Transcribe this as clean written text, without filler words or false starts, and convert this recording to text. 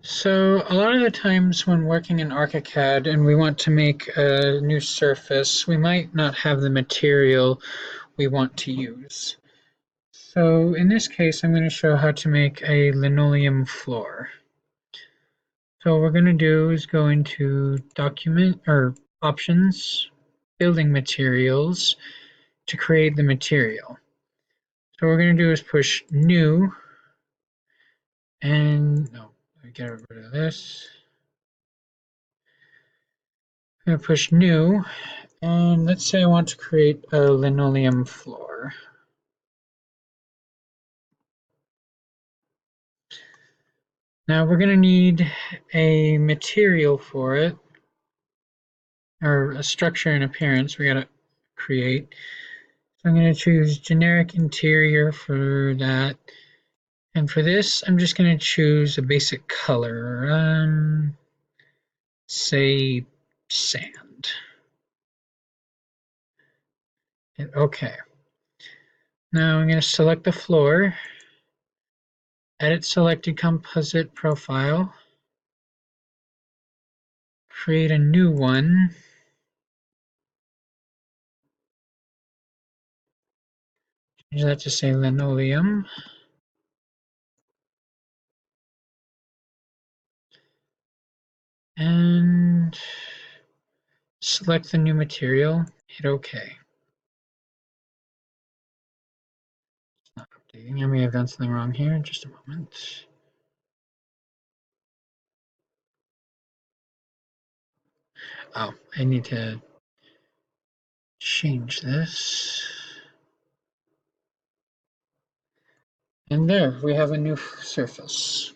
So a lot of the times when working in ArchiCAD and we want to make a new surface, we might not have the material we want to use. So in this case, I'm going to show how to make a linoleum floor. So what we're going to do is go into Document or Options, Building Materials to create the material. So what we're going to do is push New, and no, get rid of this. I'm going to push New, and let's say I want to create a linoleum floor. Now we're going to need a material for it, or a structure and appearance we got to create. So I'm going to choose generic interior for that. And for this, I'm just going to choose a basic color, say sand. And okay. Now I'm going to select the floor, edit selected composite profile, create a new one. Change that to say linoleum. And select the new material, hit OK. It's not updating. I may have done something wrong here. Just a moment. Oh, I need to change this. And there, we have a new surface.